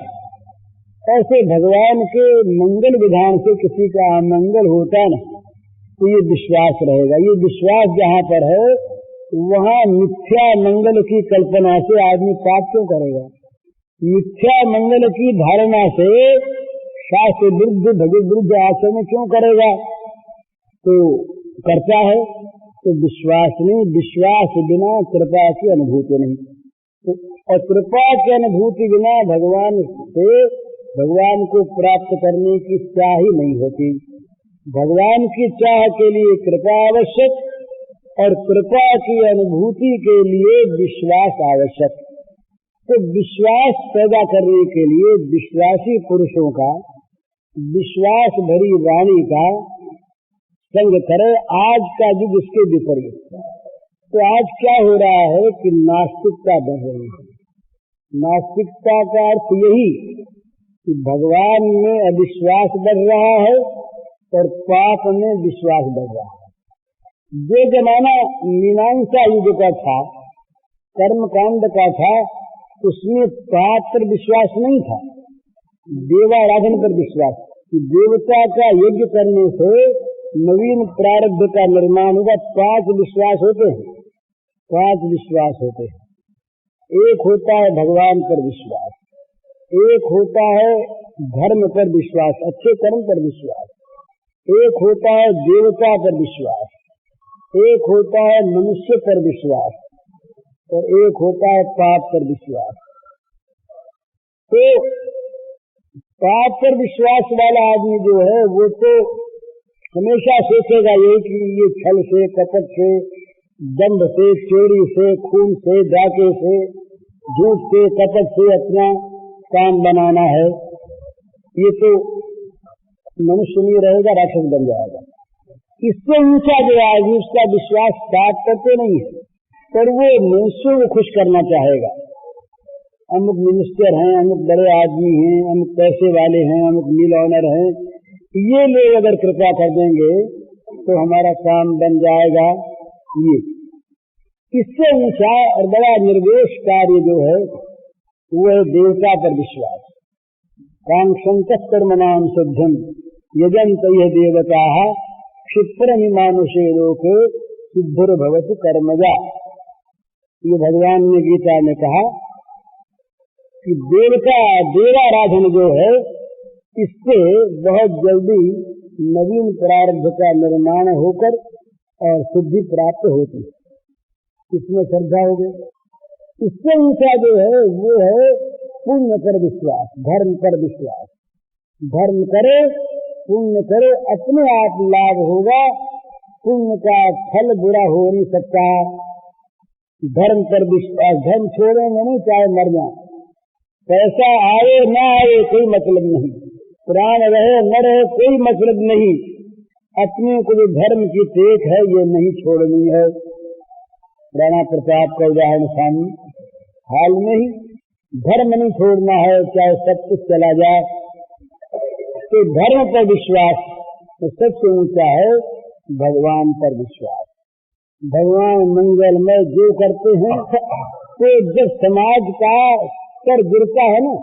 ऐसे भगवान के मंगल विधान से किसी का अमंगल होता नहीं। तो ये विश्वास रहेगा। ये विश्वास जहाँ पर है वहाँ मिथ्या मंगल की कल्पना से आदमी पाप क्यों करेगा? मिथ्या मंगल की धारणा से शास्त्र विरुद्ध भगवत विरुद्ध आचरण क्यों करेगा? तो करता है तो विश्वास नहीं, विश्वास बिना कृपा की अनुभूति नहीं। तो और कृपा की अनुभूति बिना भगवान से भगवान को प्राप्त करने की चाह ही नहीं होती। भगवान की चाह के लिए कृपा आवश्यक और कृपा की अनुभूति के लिए विश्वास आवश्यक। तो विश्वास पैदा करने के लिए विश्वासी पुरुषों का, विश्वास भरी वाणी का संग करे। आज का युग इसके विपरीत। तो आज क्या हो रहा है कि नास्तिकता बढ़ रही है। नास्तिकता का अर्थ यही कि भगवान में अविश्वास बढ़ रहा है और पाप में विश्वास बढ़ रहा है। जो जमाना मीमांसा युग का था, कर्मकांड का था, उसमें पाप पर विश्वास नहीं था, देवाराधन पर विश्वास कि देवता का यज्ञ करने से नवीन प्रारब्ध का निर्माण होगा। 5 विश्वास होते हैं, 5 विश्वास होते हैं। एक होता है भगवान पर विश्वास, एक होता है धर्म पर विश्वास, अच्छे कर्म पर विश्वास, एक होता है देवता पर विश्वास, एक होता है मनुष्य पर विश्वास और एक होता है पाप पर विश्वास। तो पाप पर विश्वास वाला आदमी जो है वो तो हमेशा सोचेगा यही कि ये छल से, कपट से, दंभ से, चोरी से, खून से, डाके से झूठ से कपट से अपना काम बनाना है, ये तो मनुष्य नहीं रहेगा, राक्षस बन जाएगा। इससे ऊंचा जो आदमी उसका विश्वास साफ करते नहीं है, पर वो मनुष्यों को खुश करना चाहेगा। अमुक मिनिस्टर हैं, अमुक बड़े आदमी हैं, अमुक पैसे वाले हैं, अमुक मिल ऑनर हैं, ये लोग अगर कृपा कर देंगे तो हमारा काम बन जाएगा। ये इससे ऊंचा और बड़ा निर्वेश कार्य जो है वो है देवता पर विश्वास। कांक्षंत कर्मणाम सिद्धम यजंत यह देवता क्षिप्रमि मानुषे लोके सिद्धिर्भवति कर्मजा। ये भगवान ने गीता में कहा कि देवाराधन जो है इससे बहुत जल्दी नवीन प्रारब्ध का निर्माण होकर और सिद्धि प्राप्त होती है, इसमें श्रद्धा हो गई। इससे ऊंचा जो है वो है पुण्य पर विश्वास, धर्म पर विश्वास। धर्म करे, पुण्य करे, अपने आप लाभ होगा, पुण्य का फल बुरा हो नहीं सकता। धर्म पर विश्वास, धर्म छोड़ेंगे नहीं चाहे मर जाए, पैसा आए ना आए कोई मतलब नहीं, प्राण रहे न रहे कोई मतलब नहीं, अपने को जो धर्म की टेक है ये नहीं छोड़नी है। राणा प्रताप का उदाहरण सामने, हाल में ही धर्म नहीं छोड़ना है, चाहे सब कुछ चला जाए। तो धर्म पर विश्वास तो सबसे ऊंचा है भगवान पर विश्वास। भगवान मंगलमय जो करते हैं तो जब समाज का स्तर गिरता है ना,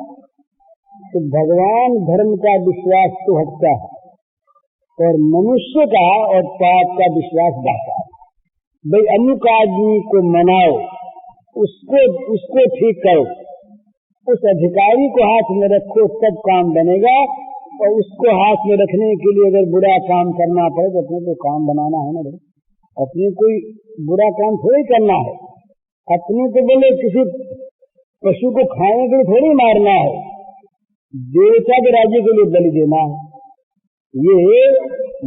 तो भगवान धर्म का विश्वास तो हटता है और मनुष्य का और पाप का विश्वास बढ़ता है। भाई अमुक आदमी को मनाओ, उसको ठीक करो, उस अधिकारी को हाथ में रखो तब काम बनेगा, और उसको हाथ में रखने के लिए अगर बुरा काम करना पड़े तो अपने को काम बनाना है ना भाई, अपने कोई बुरा काम थोड़ी करना है। अपने को बोले किसी पशु को खाने के लिए थोड़ी मारना है, देवता के राज्य के लिए बलि देना है। ये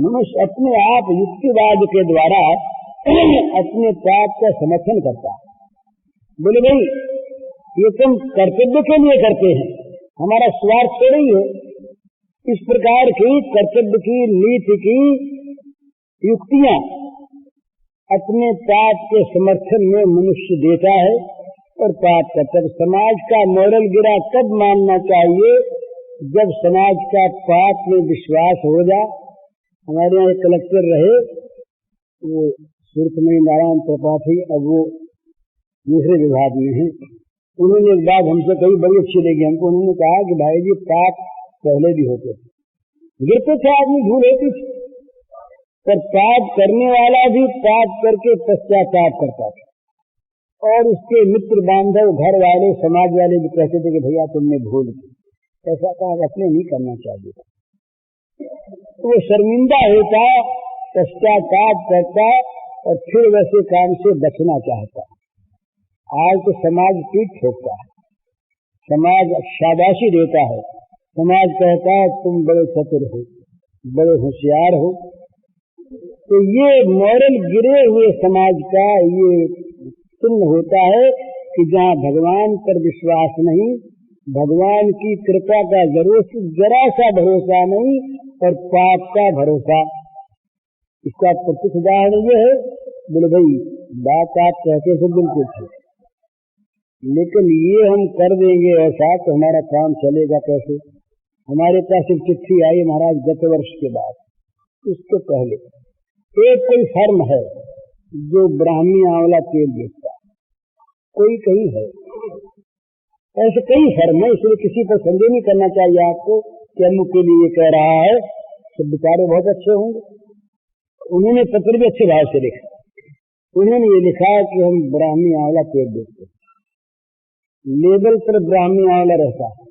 मनुष्य अपने आप युक्तिवाद के द्वारा अपने पाप का समर्थन करता है। बोले भाई ये तुम कर्तव्य के लिए करते हैं, हमारा स्वार्थ थोड़ी है। इस प्रकार की कर्तव्य की नीति की युक्तियां अपने पाप के समर्थन में मनुष्य देता है और पाप का तब समाज का मॉरल गिरा तब मानना चाहिए जब समाज का पाप में विश्वास हो जाए। हमारे यहाँ एक कलेक्टर रहे, वो सूर्य में नारायण त्रिपाठी, अब वो दूसरे विभाग में है। उन्होंने एक बात हमसे कही, बड़ी अच्छी लगी हमको। उन्होंने कहा कि भाई जी पाप पहले भी होते थे, गिरते थे आदमी, भूल होती थी, पर पाप करने वाला भी पाप करके पश्चाताप करता था, और उसके मित्र बांधव घर वाले समाज वाले भी कहते थे कि भैया तुमने भूल की, ऐसा काम अपने नहीं करना चाहिए। तो वो शर्मिंदा होता, पश्चाताप करता और फिर वैसे काम से बचना चाहता। आज तो समाज पीठ ठोकता है, समाज शाबाशी देता है, समाज कहता है तुम बड़े चतुर हो, बड़े होशियार हो। तो ये मॉरल गिरे हुए समाज का ये चिन्ह होता है कि जहाँ भगवान पर विश्वास नहीं, भगवान की कृपा का जरा सा भरोसा नहीं और पाप का भरोसा। इसका प्रत्यक्ष उदाहरण ये है, बोले भाई बात आप कहते थे बिल्कुल ठीक, लेकिन ये हम कर देंगे ऐसा तो हमारा काम चलेगा कैसे। हमारे पास एक चिट्ठी आई महाराज गत वर्ष के बाद, उसके पहले एक कोई फर्म है जो ब्राह्मी आंवला तेल बेचता है, कोई कहीं है, ऐसे कई फर्म है, इसलिए किसी पर संदेह नहीं करना चाहिए आपको कि अमुक के लिए कह रहा है, सब बेचारे बहुत अच्छे होंगे। उन्होंने पत्र भी अच्छे भाव से लिखा, उन्होंने ये लिखा कि हम ब्राह्मी आंवला तेल बेचते हैं, लेबल पर ब्राह्मी आंवला रहता है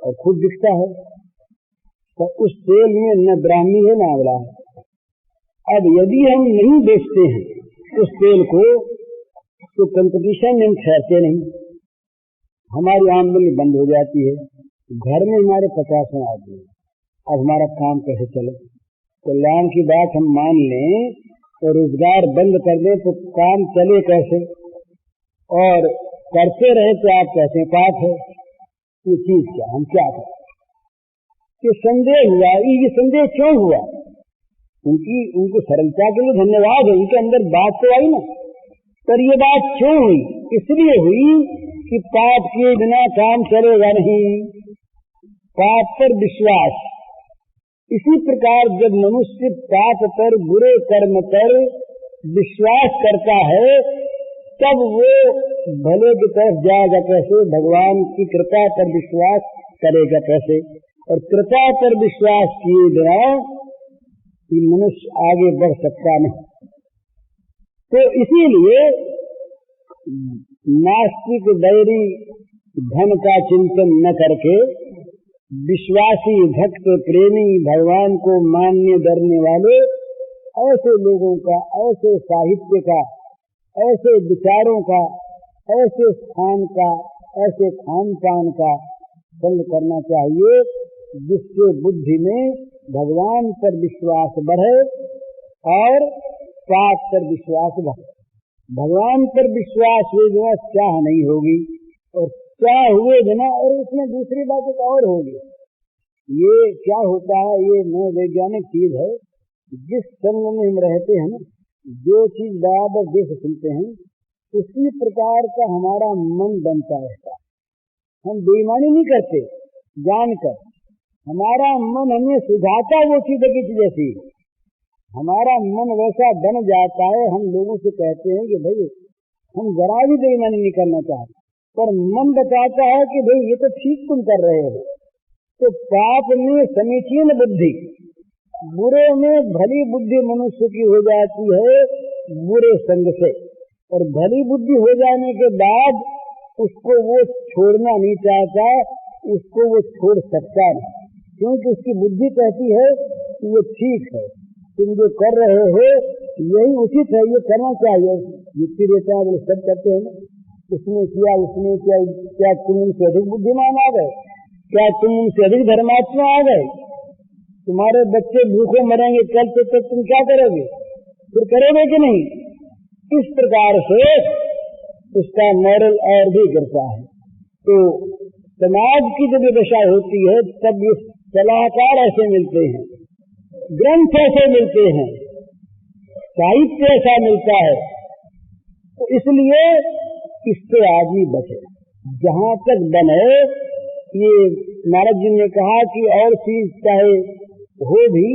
और खुद दिखता है, तो उस तेल में न ब्राह्मी है न आंवला है। अब यदि हम नहीं बेचते हैं उस तेल को तो कंपटीशन में ठहरते नहीं, हमारी आमदनी बंद हो जाती है। घर में हमारे 50 आदमी, अब हमारा काम कैसे चले। कल्याण की बात हम मान लें तो रोजगार बंद कर दें तो काम चले कैसे। और करते रहे तो आप कहते हैं पाप है। ये चीज क्या, हम क्या करें? ये संदेह हुआ, ये संदेह क्यों हुआ? उनको सरलता के लिए धन्यवाद है, उनके अंदर बात तो आई ना। पर ये बात क्यों हुई? इसलिए हुई कि पाप किए बिना काम चलेगा नहीं, पाप पर विश्वास। इसी प्रकार जब मनुष्य पाप पर, बुरे कर्म पर विश्वास करता है, तब वो भले की तरफ जाएगा कैसे? भगवान की कृपा पर विश्वास करेगा कैसे? और कृपा पर विश्वास किए बिना कि मनुष्य आगे बढ़ सकता नहीं। तो इसीलिए नास्तिक बैरी धन का चिंतन न करके विश्वासी भक्त प्रेमी भगवान को मानने डरने वाले ऐसे लोगों का, ऐसे साहित्य का, ऐसे विचारों का, ऐसे स्थान का, ऐसे खान पान का संग करना चाहिए जिससे बुद्धि में भगवान पर विश्वास बढ़े और पाप पर विश्वास बढ़े। भगवान पर विश्वास हुए बिना चाह नहीं होगी, और चाह हुए बिना, और उसमें दूसरी बात एक और होगी। ये क्या होता है, ये नए वैज्ञानिक चीज है। जिस संग में हम रहते हैं, जो चीज बराबर देख सुनते हैं, उसी प्रकार का हमारा मन बनता रहता है। हम बेईमानी नहीं करते जानकर, हमारा मन हमें सुझाता वो चीज है कि जैसी हमारा मन वैसा बन जाता है। हम लोगों से कहते हैं कि भाई हम जरा भी बेईमानी नहीं करना चाहते, पर मन बताता है कि भाई ये तो ठीक तुम कर रहे हो। तो पाप में समीचीन बुद्धि, बुरे में भली बुद्धि मनुष्य की हो जाती है बुरे संग से, और भली बुद्धि हो जाने के बाद उसको वो छोड़ना नहीं चाहता, उसको वो छोड़ सकता नहीं, क्योंकि उसकी बुद्धि कहती है कि ये ठीक है, तुम जो कर रहे हो यही उचित है, ये करना चाहिए। युक्ति देता है, सब करते हैं, उसने किया, उसने किया, क्या तुम उनसे अधिक बुद्धिमान आ गए? क्या तुम उनसे अधिक धर्मात्मा आ गए? तुम्हारे बच्चे भूखे मरेंगे कल, तो तुम क्या करोगे? फिर करोगे कि नहीं? इस प्रकार से उसका मॉरल और भी गिरता है। तो समाज की जब दशा होती है तब ये सलाहकार ऐसे मिलते हैं, ग्रंथ ऐसे मिलते हैं, साहित्य ऐसा मिलता है। तो इसलिए इससे आदमी बचे जहाँ तक बने। ये नारद जी ने कहा कि और चीज चाहे हो भी,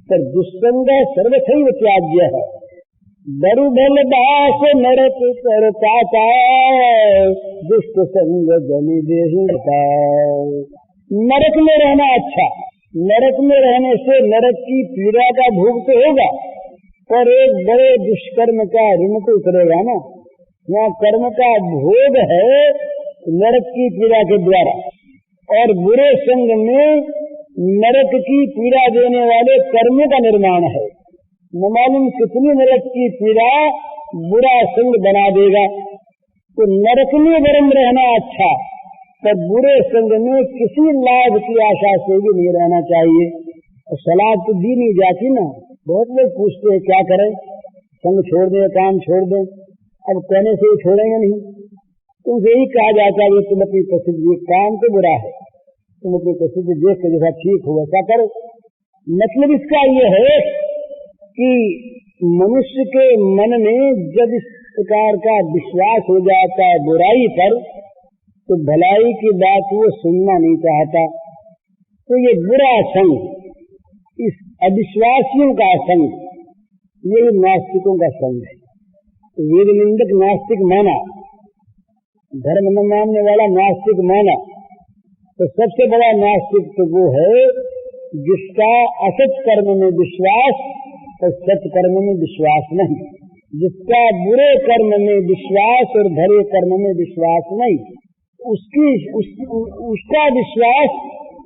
पर दुष्संग सर्वथैव त्याज्य है। बरु बल दास नरक करता, दुष्ट संग जनि देहि बताओ। नरक में रहना अच्छा, नरक में रहने से नरक की पीड़ा का भोग तो होगा, पर एक बड़े दुष्कर्म का ऋण तो उतरेगा ना। यहाँ कर्म का भोग है नरक की पीड़ा के द्वारा, और बुरे संग में नरक की पीड़ा देने वाले कर्मों का निर्माण है। न मालूम कितनी नरक की पीड़ा बुरा संग बना देगा। तो नरक में वरम रहना अच्छा, पर बुरे संग में किसी लाभ की आशा से भी नहीं रहना चाहिए। और सलाह तो दी नहीं जाती ना। बहुत लोग पूछते हैं क्या करें, संग छोड़ दें, काम छोड़ दें। अब कहने से छोड़ेंगे नहीं, तुमसे यही कहा जाता है तुम अपनी प्रसिद्धि, काम तो बुरा है, तुम अपनी प्रसिद्धि देख के जैसा ठीक हो वैसा करो। मतलब इसका ये है कि मनुष्य के मन में जब इस प्रकार का विश्वास हो जाता है बुराई पर, तो भलाई की बात वो सुनना नहीं चाहता। तो ये बुरा संग, इस अविश्वासियों का संग, ये नास्तिकों का संग है। वेद निंदक नास्तिक माना, धर्म न मानने वाला नास्तिक माना। तो सबसे बड़ा नास्तिक तो वो है जिसका असत कर्म में विश्वास और सत कर्म में विश्वास नहीं, जिसका बुरे कर्म में विश्वास और भले कर्म में विश्वास नहीं। उसका विश्वास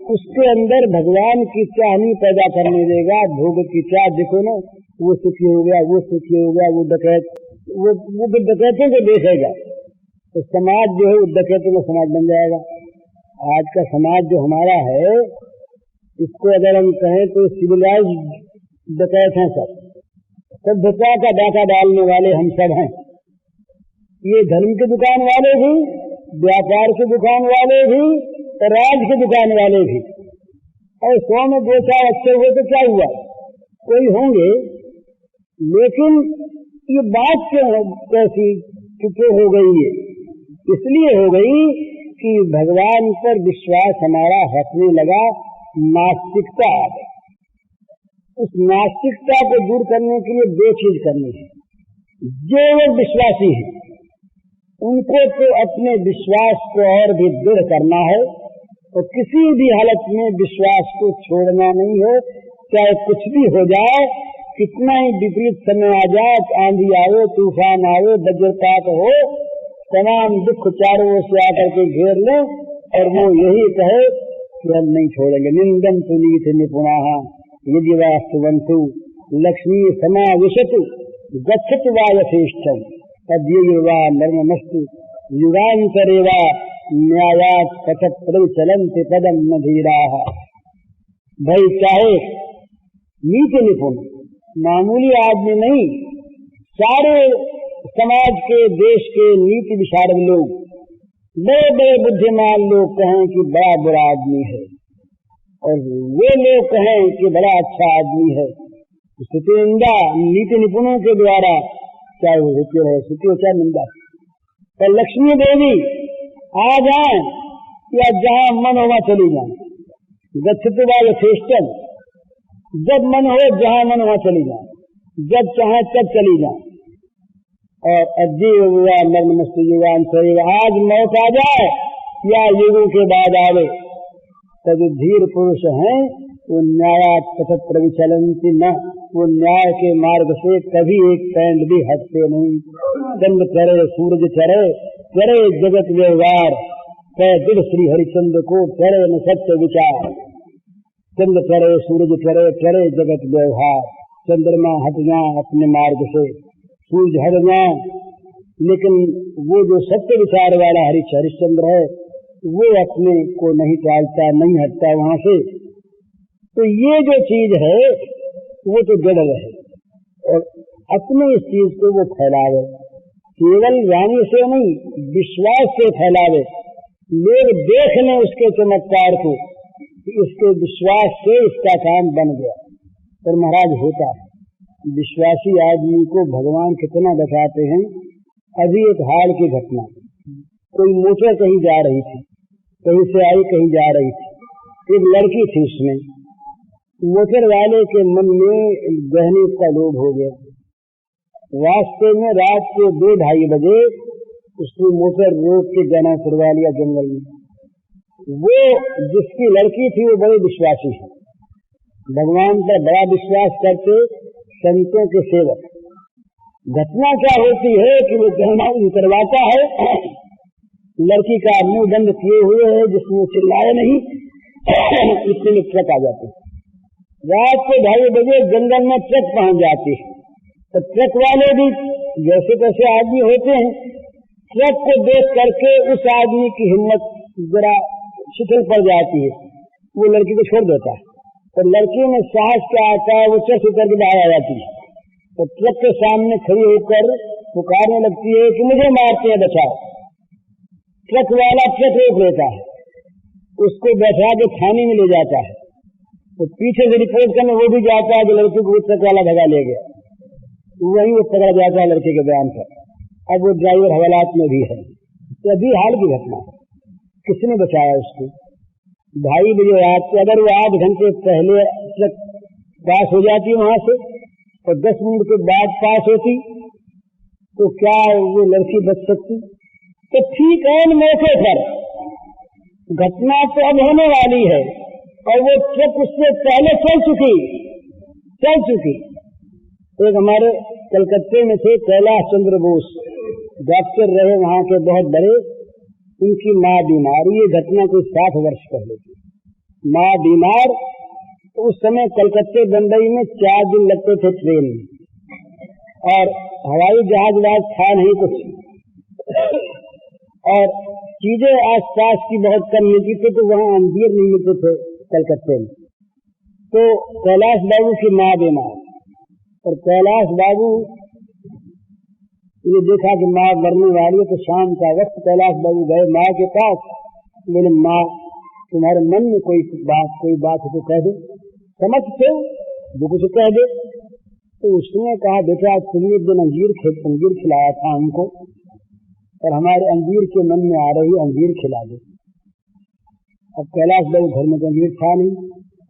उसके अंदर भगवान की चाह नहीं पैदा करने देगा। भोग की चाह, देखो ना, वो सुखी हो गया, वो सुखी हो गया, वो डकैत, वो डकैतों को देखेगा तो समाज जो है वो डकैतों का समाज बन जाएगा। आज का समाज जो हमारा है, इसको अगर हम कहें तो सिविलाइज डकैत हैं सब, सभ्यता का डाका डालने वाले हम सब हैं। ये धर्म की दुकान वाले भी, व्यापार की दुकान वाले भी और राज की दुकान वाले भी। और 100 में 2-4 अच्छे हुए तो क्या हुआ, कोई होंगे। लेकिन ये बात क्यों कैसी क्यों हो गई है? इसलिए हो गई कि भगवान पर विश्वास हमारा हटने लगा, नास्तिकता आ गई। उस नास्तिकता को दूर करने के लिए 2 चीज करनी है। जो लोग विश्वासी हैं उनको तो अपने विश्वास को और भी दृढ़ करना है और किसी भी हालत में विश्वास को छोड़ना नहीं है। चाहे कुछ भी हो जाए, कितना ही विपरीत समय आ जाए, आंधी आवे, तूफान आवे, वज्रपात हो, तमाम दुख चारों ओर से आकर के घेर ले और वो यही कहे कि हम नहीं छोड़ेंगे। निंदन पुनीत निपुणाः यदि वा सुवन्तु लक्ष्मी समाविशतु गच्छतु वा यथेष्टम् तद्यैव वा नर्ममस्तु युगान्तरे वा न्यायात् पथप्रति चलन्ति पदं न धीराः। भाई चाहे नीति निपुण मामूली आदमी नहीं, सारे समाज के देश के नीति विशारद लोग, बड़े बड़े बुद्धिमान लोग कहें कि बड़ा बुरा आदमी है और वे लोग कहें कि बड़ा अच्छा आदमी है, स्तुति निंदा नीति निपुणों के द्वारा चाहे वो स्तुति है, स्तुति हो चाहे निंदा। पर लक्ष्मी देवी आ जाए या जहाँ मन होगा चली जाए, गच्छतु वा यथेष्टम्, जब मन हो जहाँ मन वहाँ चली जाए, जब चाहे तब चली जाए। और अद्य हुआ नर्ममस्तु युगान्तरे, आज मौत आ जाए या युगों के बाद आवे, तो जो धीर पुरुष हैं वो न्यायात् पथप्रति विचलन्ति न, वो न्याय के मार्ग से कभी एक पैंड भी हटते नहीं। चंद्र चरे सूरज चरे, करे जगत व्यवहार, कह दृढ़ श्री हरिचंद्र को करे न सत्य विचार। चंद्र चरे सूरज चरे, करे जगत व्यवहार, चंद्रमा हट जाए अपने मार्ग से, सूरज हट जाए, लेकिन वो जो सत्य विचार वाला हरिश्चंद्र है वो अपने को नहीं टालता, नहीं हटता वहां से। तो ये जो चीज है वो तो जड़ रहे और अपने इस चीज को वो फैलावे, केवल वाणी से नहीं विश्वास से फैलावे। लोग देख लें उसके चमत्कार को, इसके विश्वास से इसका काम बन गया। पर महाराज होता है विश्वासी आदमी को भगवान कितना बचाते हैं। अभी एक हाल की घटना, कोई मोटर कहीं जा रही थी, कहीं से आई कहीं जा रही थी, एक लड़की थी, उसमें मोटर वाले के मन में गहने का लोभ हो गया। वास्तव में रात को 2-2:30 बजे उसने मोटर रोक के गहना छुड़वा लिया जंगल में। वो जिसकी लड़की थी वो बड़े विश्वासी है, भगवान पर बड़ा विश्वास करते, संतों के सेवक। घटना क्या होती है कि वो गहना उतरवाता है, लड़की का मुंह बंद किए हुए है जिसमें चिल्लाए नहीं, इतने में ट्रक आ जाती है। रात को 2:30 बजे जंगल में ट्रक पहुंच जाती है। तो ट्रक वाले भी जैसे तैसे आदमी होते हैं, ट्रक को देख करके उस आदमी की हिम्मत जरा शिथिल पड़ जाती है, वो लड़की को छोड़ देता है। तो लड़की में साहस क्या आता है, वो ट्रक उतर के बाहर आ जाती है। तो ट्रक के सामने खड़ी होकर पुकारने लगती है कि मुझे मारते हैं, बचाओ। ट्रक वाला ट्रक रोक लेता है, उसको बैठा के थाने में ले जाता है। तो पीछे से रिपोर्ट करने वो भी जाता है कि लड़की को ट्रक वाला भगा ले गया, वही वो पकड़ा जाता है लड़के के बयान पर। अब वो ड्राइवर हवालात में भी है। तो अभी हाल की घटना, किसने बचाया उसको? 2:30 बजे रात को अगर वो 8 घंटे पहले ट्रक पास हो जाती वहां से और 10 मिनट के बाद पास होती तो क्या वो लड़की बच सकती? तो ठीक है, मौके पर घटना तो अब होने वाली है और वो ट्रक उससे पहले चल चुकी। एक हमारे कलकत्ते में थे कैलाश चंद्र बोस, डॉक्टर रहे वहां के बहुत बड़े। उनकी माँ बीमार, ये घटना कोई 60 वर्ष पहले थी। माँ बीमार, तो उस समय कलकत्ते बम्बई में 4 दिन लगते थे ट्रेन में और हवाई जहाज वाज था नहीं कुछ और चीजें आसपास की बहुत कम मिलती थी, तो वहाँ अंधेर नहीं मिलते थे कलकत्ते में। तो कैलाश बाबू की माँ बीमार और कैलाश बाबू ये देखा कि माँ मरने वाली है, तो शाम का वक्त कैलाश बाबू गए माँ के पास। बोले माँ तुम्हारे मन में कोई बात है तो कह दे, समझते जो कुछ कह दे। तो उसने कहा बेटा तुमने एक दिन अंजीर खिलाया था हमको, और हमारे अंजीर के मन में आ रही अंजीर खिला दे। अब कैलाश बाबू घर में अंजीर था नहीं,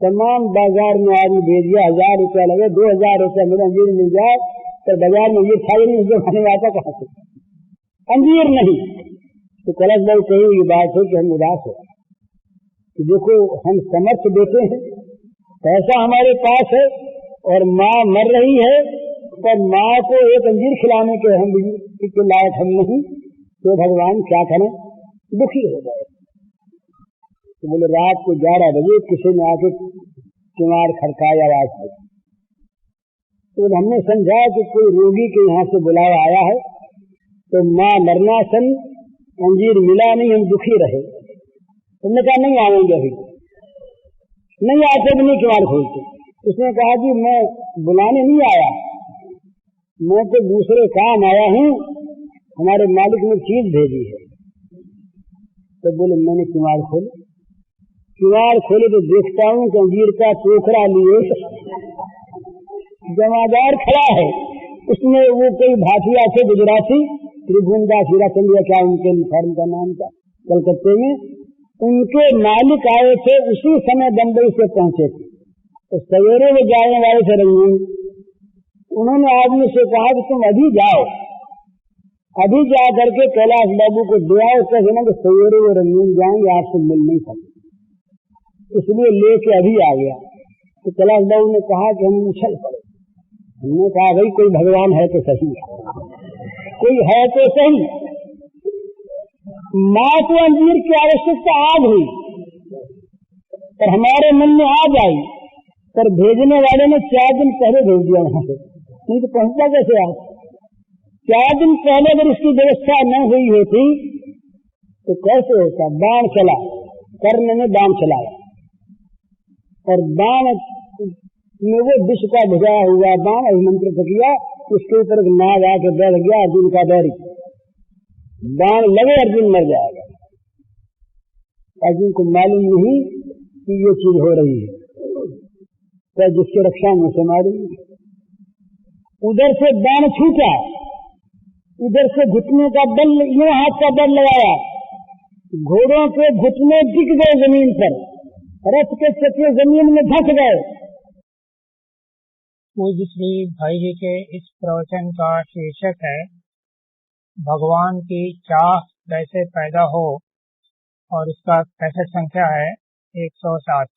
तमाम बाजार में आदमी भेज दिया, 1000 रुपया लगे, 2000 रुपया मेरे अंजीर मिल जाए, तो बाजार में अंजीर खाई नहीं, जो खाने आता कहाँ से अंजीर नहीं। तो कैलाश बाबू कही ये बात है कि हम उदास हो कि देखो हम समर्थ देते हैं, पैसा हमारे पास है और माँ मर रही है, पर माँ को एक अंजीर खिलाने के हम के लायक हम नहीं, तो भगवान क्या करें, दुखी हो गए। तो बोले रात को 11 बजे किसी ने आके किवाड़ खड़काया, आवाज आई। तो हमने समझा कि कोई रोगी के यहाँ से बुलावा आया है, तो माँ मरना सन अंजीर मिला नहीं, हम दुखी रहे। तुमने कहा नहीं आएंगे, अभी नहीं आते भी नहीं किवाड़ खोलते। उसने कहा कि मैं बुलाने नहीं आया, मैं तो दूसरे काम आया हूँ, हमारे मालिक ने चीज भेजी है। तो बोले मैंने किवाड़ खोले तो देखता हूँ कि अंजीर का टोकरा लिए जमादार खड़ा है, उसमें वो कोई भाटिया थे गुजराती, त्रिभुवनदास हीराचंद्र क्या उनके फर्म का नाम था, कलकत्ते में, उनके मालिक आए थे, उसी समय बम्बई से पहुंचे थे। तो सवेरे में जाने वाले थे रंगून, उन्होंने आदमी से कहा कि तुम अभी जाओ, अभी जा करके कैलाश बाबू को दे आओ, कहे ना कि सवेरे वो रंगून जाएंगे, आपसे मिल नहीं सकते, इसलिए लेके अभी आ गया। तो कैलाश बाबू ने कहा कि हम उछल पड़े। हमने कहा भाई कोई भगवान है तो सही, कोई है तो सही। माँ को अंजीर की आवश्यकता आज हुई, पर हमारे मन में आ जाई, पर भेजने वाले ने 4 दिन पहले भेज दिया वहां से, नहीं तो पहुंचता कैसे आप। 4 दिन पहले अगर इसकी व्यवस्था न हुई होती तो कैसे होता। बाण चला, कर्ण ने बाण चलाया, और बाण में वो विष का भिजाया हुआ बाण अभिमंत्रित किया, उसके ऊपर एक नाग आके बैठ गया, अर्जुन का बैरी, बाण लगे अर्जुन मर जाएगा। अर्जुन को मालूम नहीं कि ये चीज हो रही है, तो जिसकी रक्षा मुझसे मारूंगी। उधर से बाण छूटा, उधर से घुटने का बल, यूं हाथ का बल लगाया, घोड़ों के घुटने टिक गए जमीन पर, रथ के चक्के जमीन में धंस गए। पूज्य श्री भाई जी के इस प्रवचन का शीर्षक है भगवान की चाह कैसे पैदा हो, और इसका कैसेट संख्या है 107।